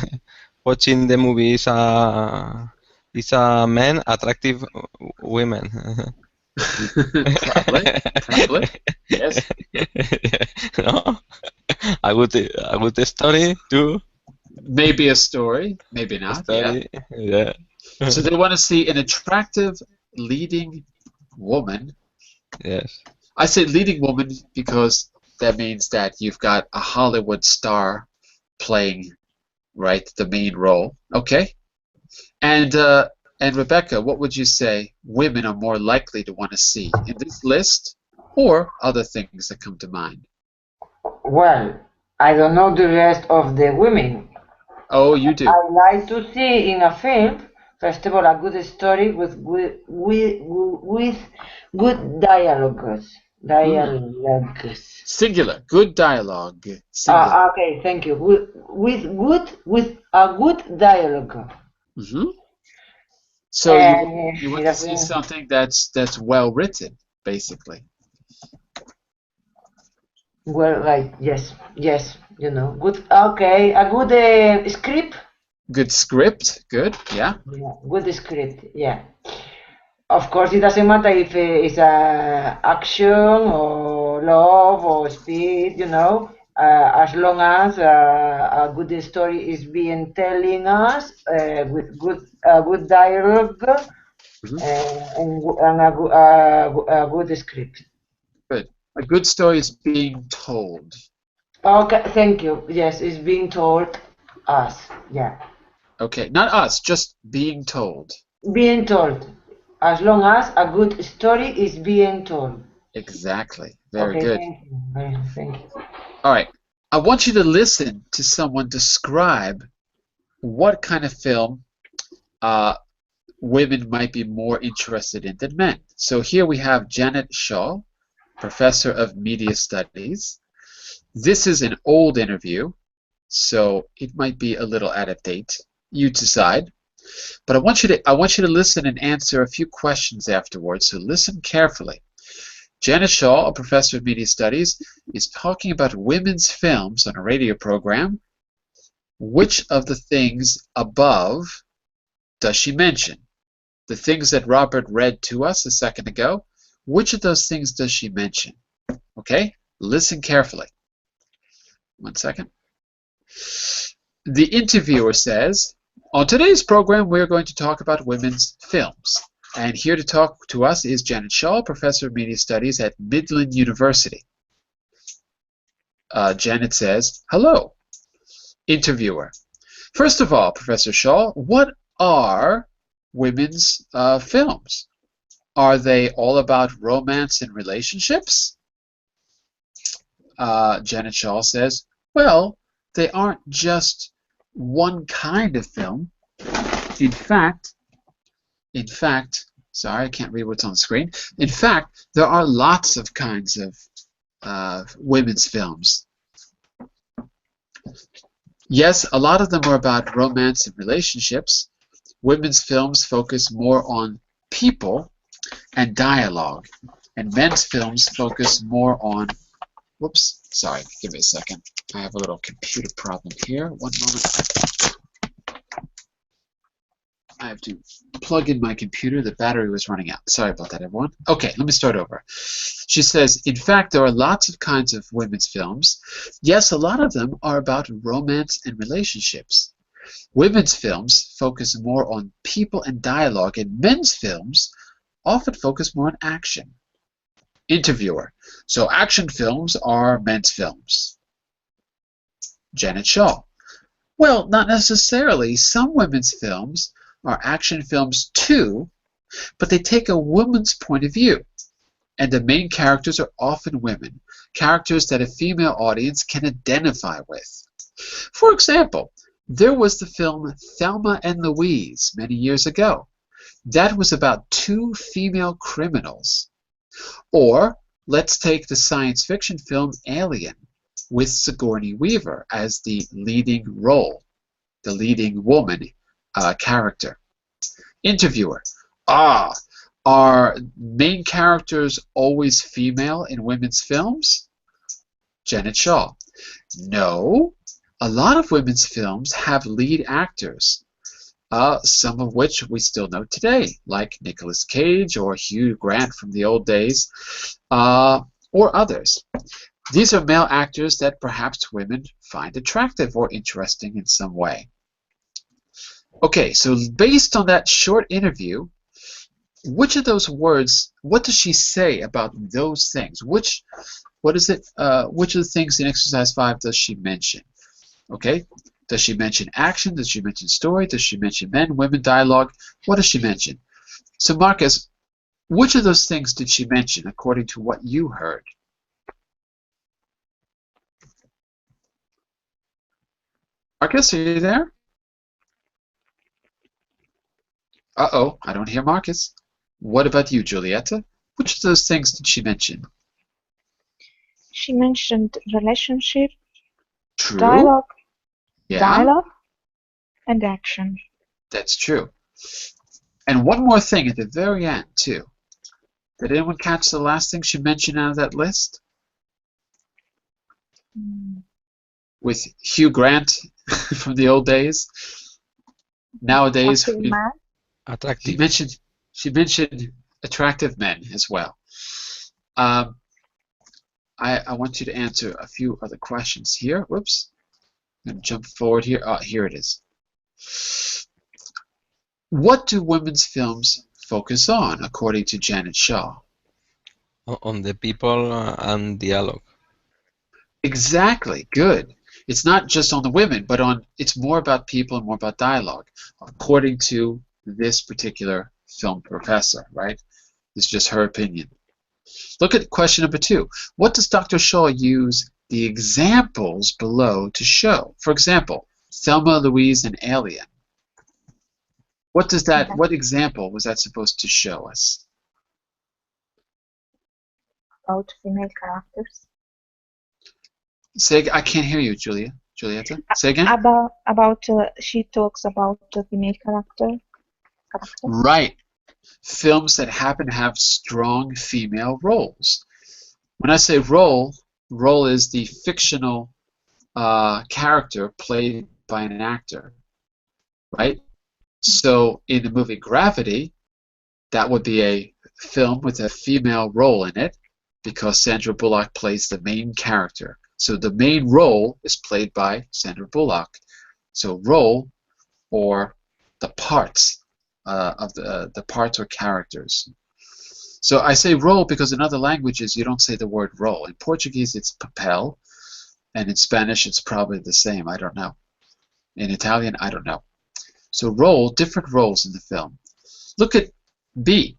watching the movie is a man, attractive women. Probably. Yes. No? A good story too. Maybe a story, maybe not. Yeah. So they want to see an attractive leading woman. Yes. I say leading woman because that means that you've got a Hollywood star playing, right, the main role. Okay? And Rebecca, what would you say women are more likely to want to see in this list or other things that come to mind? Well, I don't know the rest of the women. Oh, you do. I like to see in a film, first of all, a good story with good dialogues. Dialogues. Singular. Good dialogue. Singular. Okay, thank you. With a good dialogue. Hmm. So And you it want to see doesn't. something that's well written, basically. Well, like yes, good. Okay, a good script. Good script. Good. Yeah. Yeah, good script. Yeah. Of course, it doesn't matter if it's action or love or speed. As long as a good story is being telling us with good dialogue Mhm. and a good script. Good. A good story is being told. Okay, thank you. Yes, it's being told us. Yeah. Okay, not us, just being told. Being told. As long as a good story is being told. Exactly. Very Okay, good. thank you. Thank you. All right. I want you to listen to someone describe what kind of film uh, women might be more interested in than men. So here we have Janet Shaw, professor of media studies. This is an old interview, so it might be a little out of date. You decide. But I want you to listen and answer a few questions afterwards, so listen carefully. Janet Shaw, a professor of media studies, is talking about women's films on a radio program. Which of the things above does she mention? The things that Robert read to us a second ago, which of those things does she mention? Okay, listen carefully. 1 second. The interviewer says, on today's program, we're going to talk about women's films. And here to talk to us is Janet Shaw, professor of media studies at Midland University. Janet says, hello. Interviewer. First of all, Professor Shaw, what are women's films? Are they all about romance and relationships? Janet Shaw says, well, they aren't just one kind of film. In fact, sorry, I can't read what's on the screen. In fact, there are lots of kinds of women's films. Yes, a lot of them are about romance and relationships. Women's films focus more on people and dialogue, and men's films focus more on, whoops, sorry, give me a second. I have a little computer problem here. 1 moment. I have to plug in my computer. The battery was running out. Sorry about that, everyone. Okay, let me start over. She says, in fact, there are lots of kinds of women's films. Yes, a lot of them are about romance and relationships. Women's films focus more on people and dialogue, and men's films often focus more on action. Interviewer. So action films are men's films. Janet Shaw. Well, not necessarily. Some women's films are action films too, but they take a woman's point of view, and the main characters are often women, characters that a female audience can identify with. For example, there was the film Thelma and Louise many years ago. That was about 2 female criminals. Or let's take the science fiction film Alien with Sigourney Weaver as the leading role, the leading woman character. Interviewer. Are main characters always female in women's films? Janet Shaw. No. A lot of women's films have lead actors, some of which we still know today, like Nicolas Cage or Hugh Grant from the old days, or others. These are male actors that perhaps women find attractive or interesting in some way. Okay, so based on that short interview, which of those words, what does she say about those things? Which of the things in exercise 5 does she mention? Okay? Does she mention action? Does she mention story? Does she mention men, women, dialogue? What does she mention? So Marcus, which of those things did she mention according to what you heard? Marcus, are you there? Uh-oh, I don't hear Marcus. What about you, Julieta? Which of those things did she mention? She mentioned relationship, True. dialogue, Yeah, and action. that's true. And one more thing at the very end, too. Did anyone catch the last thing she mentioned out of that list? With Hugh Grant from the old days. Nowadays, Attractive. she mentioned attractive men as well. I want you to answer a few other questions here. Whoops. I'm going to jump forward here. Oh, here it is. What do women's films focus on, according to Janet Shaw? On the people and dialogue. Exactly. Good. It's not just on the women, but it's more about people and more about dialogue, according to this particular film professor, right? It's just her opinion. Look at question number 2. What does Dr. Shaw use the examples below to show? For example, Thelma, Louise, and Alien. What example was that supposed to show us? About female characters. I can't hear you, Julieta. Say again? She talks about the female character. Right. Films that happen to have strong female roles. When I say role is the fictional character played by an actor, right? So in the movie Gravity, that would be a film with a female role in it because Sandra Bullock plays the main character. So the main role is played by Sandra Bullock. So role, or the parts of the parts or characters. So I say role because in other languages you don't say the word role. In Portuguese it's papel, and in Spanish it's probably the same. I don't know. In Italian, I don't know. So role, different roles in the film. Look at B.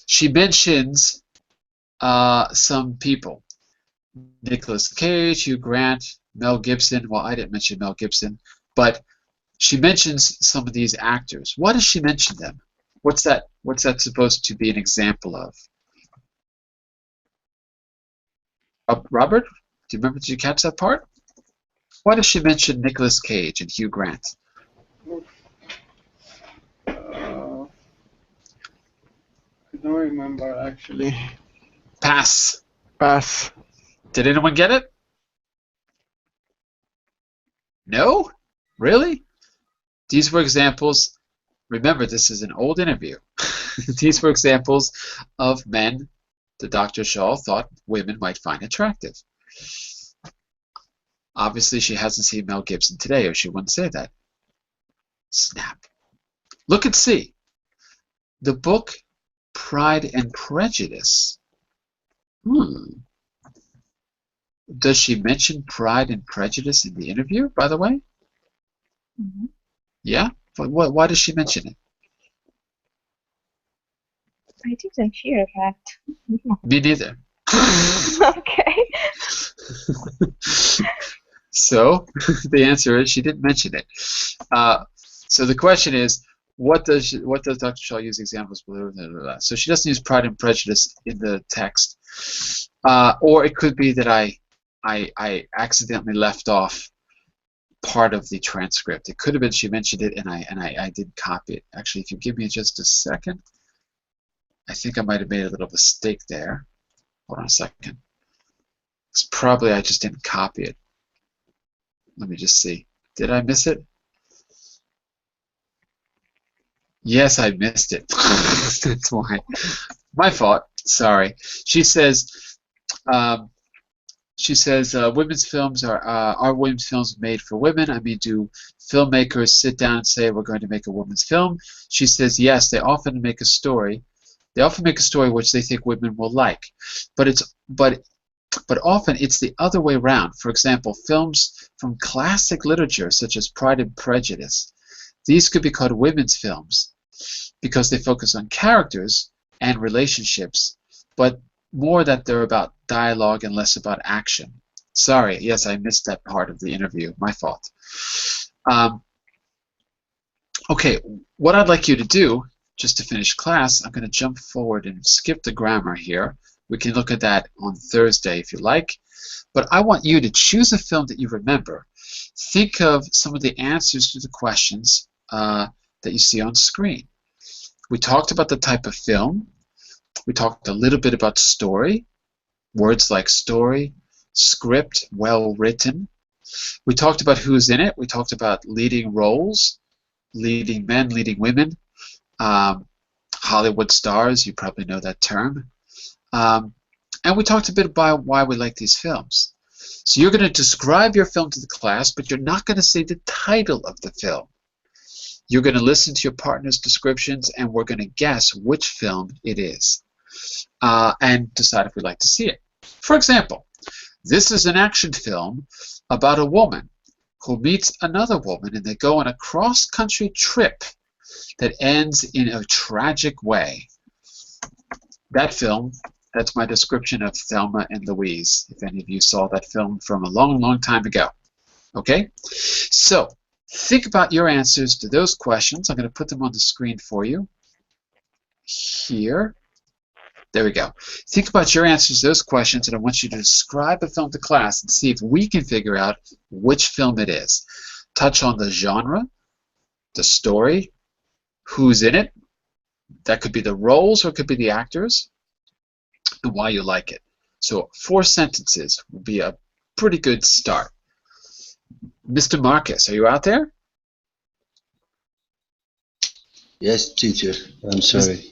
She mentions some people. Nicolas Cage, Hugh Grant, Mel Gibson. Well, I didn't mention Mel Gibson, but she mentions some of these actors. Why does she mention them? What's that supposed to be an example of? Robert, do you remember? Did you catch that part? Why does she mention Nicolas Cage and Hugh Grant? I don't remember actually. Pass. Pass. Did anyone get it? No? Really? These were examples. Remember, this is an old interview. These were examples of men that Dr. Shaw thought women might find attractive. Obviously, she hasn't seen Mel Gibson today, or she wouldn't say that. Snap. Look at C. The book Pride and Prejudice. Does she mention Pride and Prejudice in the interview, by the way? Mm-hmm. Yeah? Why does she mention it? I didn't hear that. Me neither. Okay. So, the answer is she didn't mention it. So the question is, what does Dr. Shaw use examples? Blah, blah, blah, blah. So she doesn't use Pride and Prejudice in the text. Or it could be that I accidentally left off part of the transcript. It could have been she mentioned it and I didn't copy it. Actually, if you give me just a second, I think I might have made a little mistake there. Hold on a second. It's probably I just didn't copy it. Let me just see. Did I miss it? Yes, I missed it. That's why. My fault. Sorry. She says women's films are women's films made for women? I mean, do filmmakers sit down and say we're going to make a women's film? She says yes, they often make a story They often make a story which they think women will like, but often it's the other way around. For example, films from classic literature such as Pride and Prejudice. These could be called women's films because they focus on characters and relationships, but more that they're about dialogue and less about action. Sorry, yes, I missed that part of the interview. My fault. Okay, what I'd like you to do, just to finish class, I'm going to jump forward and skip the grammar here. We can look at that on Thursday if you like. But I want you to choose a film that you remember. Think of some of the answers to the questions that you see on screen. We talked about the type of film. We talked a little bit about story, words like story, script, well written. We talked about who's in it. We talked about leading roles, leading men, leading women, Hollywood stars, you probably know that term. And we talked a bit about why we like these films. So you're going to describe your film to the class, but you're not going to say the title of the film. You're going to listen to your partner's descriptions, and we're going to guess which film it is and decide if we'd like to see it. For example, this is an action film about a woman who meets another woman, and they go on a cross-country trip that ends in a tragic way. That film, that's my description of Thelma and Louise, if any of you saw that film from a long, long time ago. Okay? So, think about your answers to those questions. I'm going to put them on the screen for you. Here. There we go. Think about your answers to those questions, and I want you to describe a film to class and see if we can figure out which film it is. Touch on the genre, the story, who's in it. That could be the roles or it could be the actors, and why you like it. So 4 sentences would be a pretty good start. Mr. Marcus, are you out there? Yes, teacher. I'm sorry.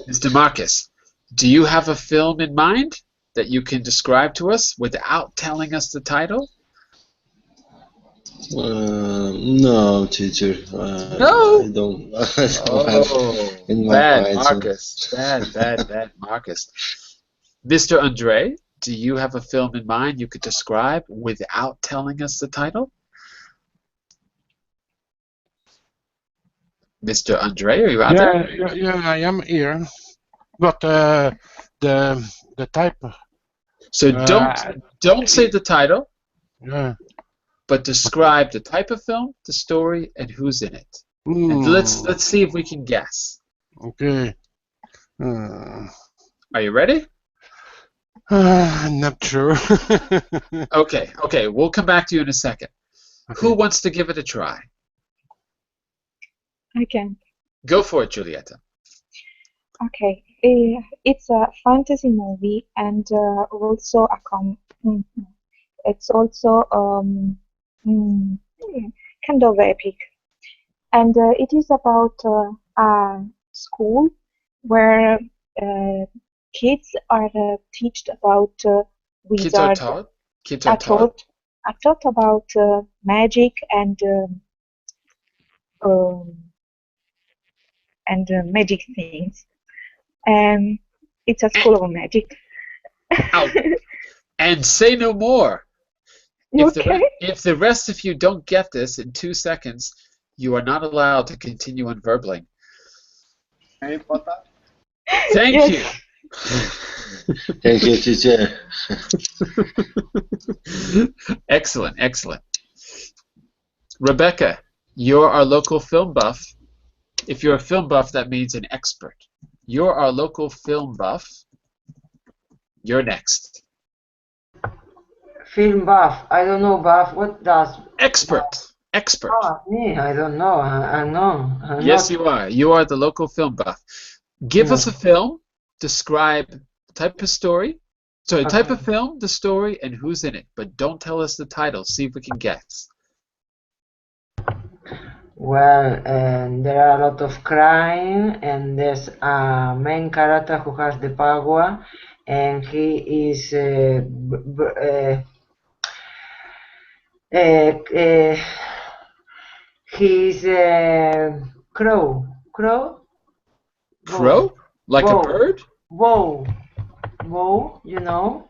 Mr. Marcus, do you have a film in mind that you can describe to us without telling us the title? No, teacher. No? I don't have in my bad mind. Marcus. Bad Marcus. Mr. Andre, do you have a film in mind you could describe without telling us the title? Mr. Andre, are you out there? Yeah, I am here. But the type. So don't say the title. Yeah. But describe the type of film, the story, and who's in it. And let's see if we can guess. Okay. Are you ready? I'm not sure. Okay. We'll come back to you in a second. Okay. Who wants to give it a try? I can. Go for it, Giulietta. Okay. It's a fantasy movie and also a it's also kind of epic. And it is about a school where kids are taught about Kids are wizard. taught? Kids are taught? I taught about magic and magic things. It's a school of magic. Out. And say no more. Okay. If the rest of you don't get this in 2 seconds, you are not allowed to continue on verbling. Thank Yes. you. Thank you, teacher. Excellent. Rebecca, you're our local film buff. If you're a film buff, that means an expert. You're our local film buff. You're next. Film buff. I don't know buff. What does? Expert. Me. I don't know. I'm Yes, not. you are. You are the local film buff. Give us a film. Describe the type of story. Sorry, type of film, the story, and who's in it. But don't tell us the title. See if we can guess. Well, there are a lot of crime, and there's a main character who has the power, and he is he's Crow. Crow? Like a bird? Whoa. Whoa, you know.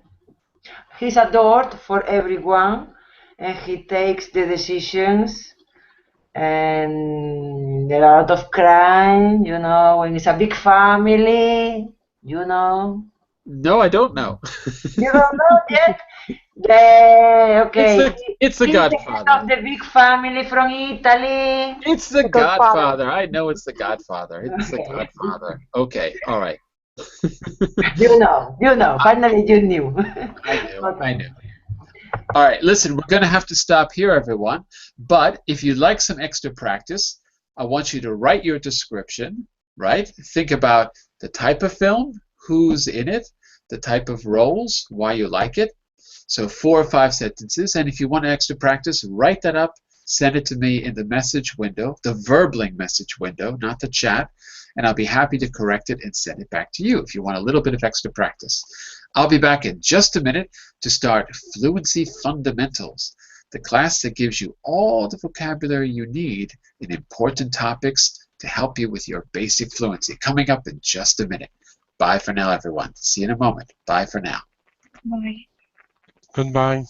He's adored for everyone, and he takes the decisions, and there are a lot of crime, you know, when it's a big family, you know. No, I don't know. You don't know yet? Yeah, okay. It's the He's the head Godfather. of the big family from Italy. It's the Godfather. Godfather. I know it's the Godfather. It's the Okay. Godfather. Okay, all right. You know. Finally, you knew. I knew. All right, listen, we're going to have to stop here, everyone. But if you'd like some extra practice, I want you to write your description, right? Think about the type of film, who's in it, the type of roles, why you like it. So 4 or 5 sentences. And if you want extra practice, write that up, send it to me in the message window, the Verbling message window, not the chat. And I'll be happy to correct it and send it back to you if you want a little bit of extra practice. I'll be back in just a minute to start Fluency Fundamentals, the class that gives you all the vocabulary you need in important topics to help you with your basic fluency. Coming up in just a minute. Bye for now, everyone. See you in a moment. Bye for now. Bye. Goodbye.